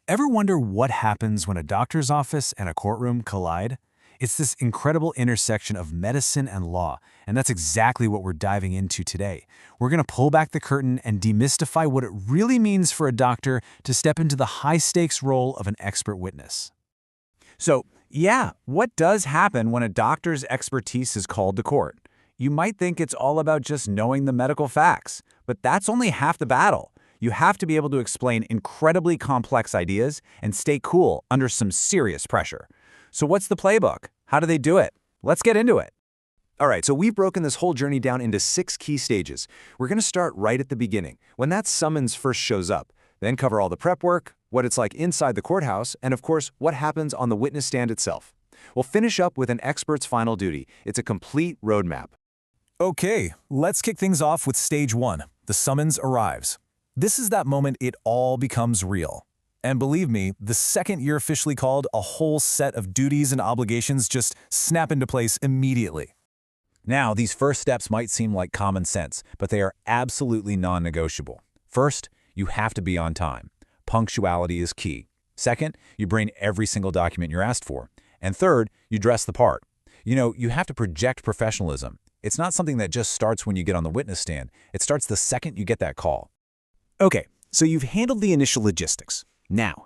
Ever wonder what happens when a doctor's office and a courtroom collide? It's this incredible intersection of medicine and law, and that's exactly what we're diving into today. We're going to pull back the curtain and demystify what it really means for a doctor to step into the high-stakes role of an expert witness. So, yeah, what does happen when a doctor's expertise is called to court? You might think it's all about just knowing the medical facts, but that's only half the battle. You have to be able to explain incredibly complex ideas and stay cool under some serious pressure. So what's the playbook? How do they do it? Let's get into it. All right, so we've broken this whole journey down into 6 key stages. We're going to start right at the beginning, when that summons first shows up, then cover all the prep work, what it's like inside the courthouse, and of course, what happens on the witness stand itself. We'll finish up with an expert's final duty. It's a complete roadmap. Okay, let's kick things off with stage 1. The summons arrives. This is that moment it all becomes real. And believe me, the second you're officially called, a whole set of duties and obligations just snap into place immediately. Now, these first steps might seem like common sense, but they are absolutely non-negotiable. First, you have to be on time. Punctuality is key. Second, you bring every single document you're asked for. And third, you dress the part. You have to project professionalism. It's not something that just starts when you get on the witness stand. It starts the second you get that call. Okay, so you've handled the initial logistics. Now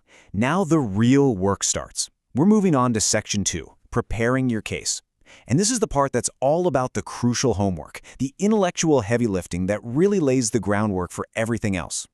the real work starts. We're moving on to section 2, preparing your case. And this is the part that's all about the crucial homework, the intellectual heavy lifting that really lays the groundwork for everything else.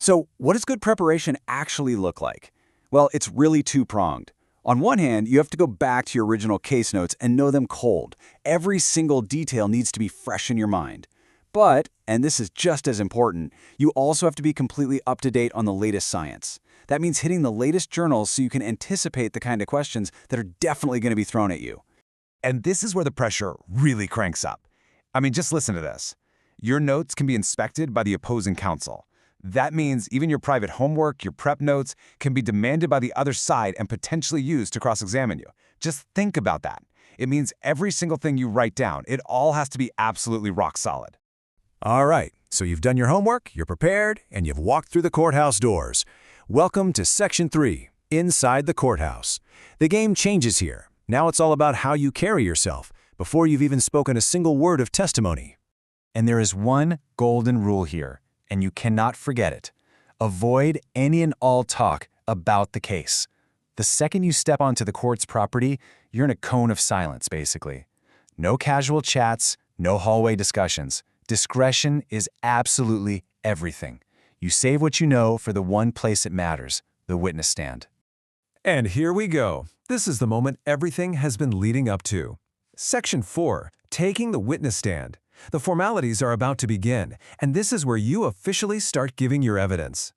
So what does good preparation actually look like? Well, it's really two-pronged. On one hand, you have to go back to your original case notes and know them cold. Every single detail needs to be fresh in your mind. But, and this is just as important, you also have to be completely up to date on the latest science. That means hitting the latest journals so you can anticipate the kind of questions that are definitely going to be thrown at you. And this is where the pressure really cranks up. I mean, just listen to this. Your notes can be inspected by the opposing counsel. That means even your private homework, your prep notes, can be demanded by the other side and potentially used to cross-examine you. Just think about that. It means every single thing you write down, it all has to be absolutely rock solid. All right, so you've done your homework, you're prepared, and you've walked through the courthouse doors. Welcome to Section 3, Inside the Courthouse. The game changes here. Now it's all about how you carry yourself before you've even spoken a single word of testimony. And there is one golden rule here, and you cannot forget it. Avoid any and all talk about the case. The second you step onto the court's property, you're in a cone of silence, basically. No casual chats, no hallway discussions. Discretion is absolutely everything. You save what you know for the one place it matters, the witness stand. And here we go. This is the moment everything has been leading up to. Section 4, taking the witness stand. The formalities are about to begin, and this is where you officially start giving your evidence.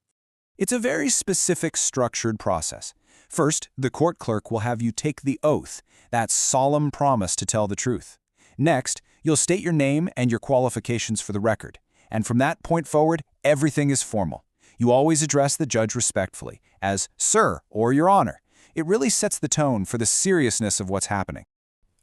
It's a very specific, structured process. First, the court clerk will have you take the oath, that solemn promise to tell the truth. Next, you'll state your name and your qualifications for the record. And from that point forward, everything is formal. You always address the judge respectfully, as Sir or Your Honor. It really sets the tone for the seriousness of what's happening.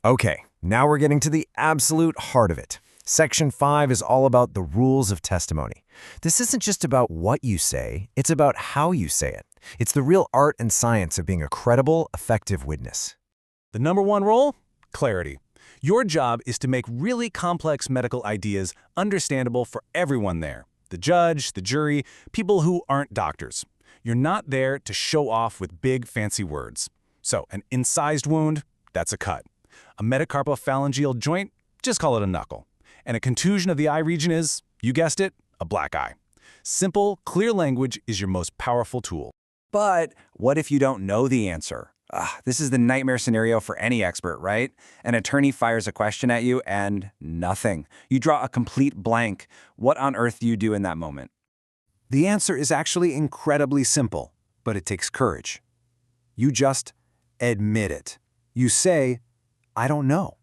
Okay, now we're getting to the absolute heart of it. Section 5 is all about the rules of testimony. This isn't just about what you say, it's about how you say it. It's the real art and science of being a credible, effective witness. The number one rule? Clarity. Your job is to make really complex medical ideas understandable for everyone there. The judge, the jury, people who aren't doctors. You're not there to show off with big, fancy words. So, an incised wound? That's a cut. A metacarpophalangeal joint? Just call it a knuckle. And a contusion of the eye region is, you guessed it, a black eye. Simple, clear language is your most powerful tool. But what if you don't know the answer? This is the nightmare scenario for any expert, right? An attorney fires a question at you and nothing. You draw a complete blank. What on earth do you do in that moment? The answer is actually incredibly simple, but it takes courage. You just admit it. You say, I don't know.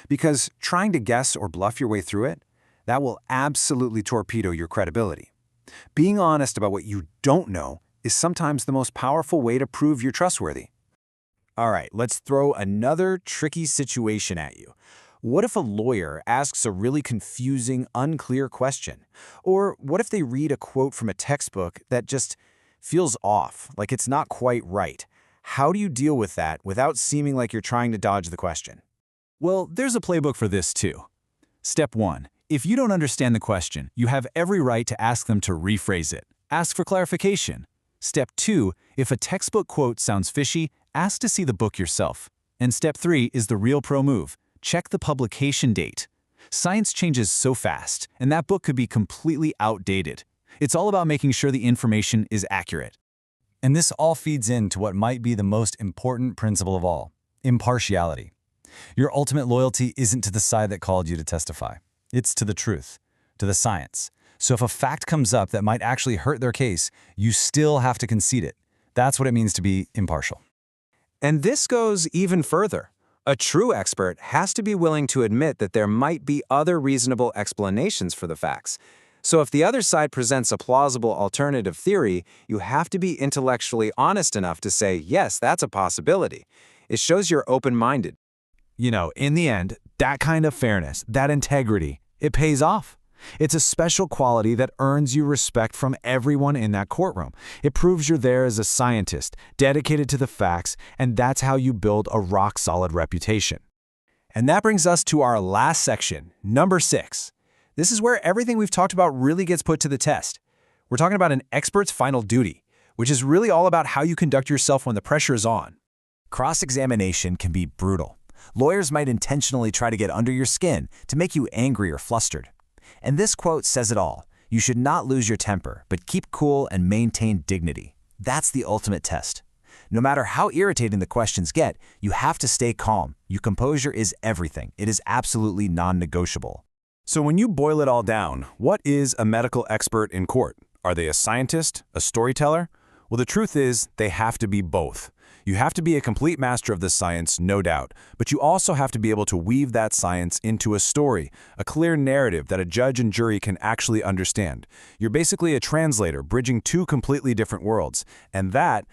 Because trying to guess or bluff your way through it, that will absolutely torpedo your credibility. Being honest about what you don't know is sometimes the most powerful way to prove you're trustworthy. All right, let's throw another tricky situation at you. What if a lawyer asks a really confusing, unclear question? Or what if they read a quote from a textbook that just feels off, like it's not quite right. How do you deal with that without seeming like you're trying to dodge the question? Well, there's a playbook for this too. Step 1. If you don't understand the question, you have every right to ask them to rephrase it. Ask for clarification. Step 2. If a textbook quote sounds fishy, ask to see the book yourself. And step 3 is the real pro move. Check the publication date. Science changes so fast, and that book could be completely outdated. It's all about making sure the information is accurate. And this all feeds into what might be the most important principle of all, impartiality. Your ultimate loyalty isn't to the side that called you to testify. It's to the truth, to the science. So if a fact comes up that might actually hurt their case, you still have to concede it. That's what it means to be impartial. And this goes even further. A true expert has to be willing to admit that there might be other reasonable explanations for the facts. So if the other side presents a plausible alternative theory, you have to be intellectually honest enough to say, yes, that's a possibility. It shows you're open-minded. You know, in the end, that kind of fairness, that integrity, it pays off. It's a special quality that earns you respect from everyone in that courtroom. It proves you're there as a scientist, dedicated to the facts, and that's how you build a rock-solid reputation. And that brings us to our last section, number 6. This is where everything we've talked about really gets put to the test. We're talking about an expert's final duty, which is really all about how you conduct yourself when the pressure is on. Cross-examination can be brutal. Lawyers might intentionally try to get under your skin to make you angry or flustered. And this quote says it all. You should not lose your temper, but keep cool and maintain dignity. That's the ultimate test. No matter how irritating the questions get, you have to stay calm. Your composure is everything. It is absolutely non-negotiable. So when you boil it all down, what is a medical expert in court? Are they a scientist, a storyteller? Well, the truth is, they have to be both. You have to be a complete master of this science, no doubt, but you also have to be able to weave that science into a story, a clear narrative that a judge and jury can actually understand. You're basically a translator bridging two completely different worlds, and that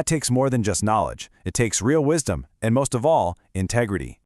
takes more than just knowledge. It takes real wisdom, and most of all, integrity.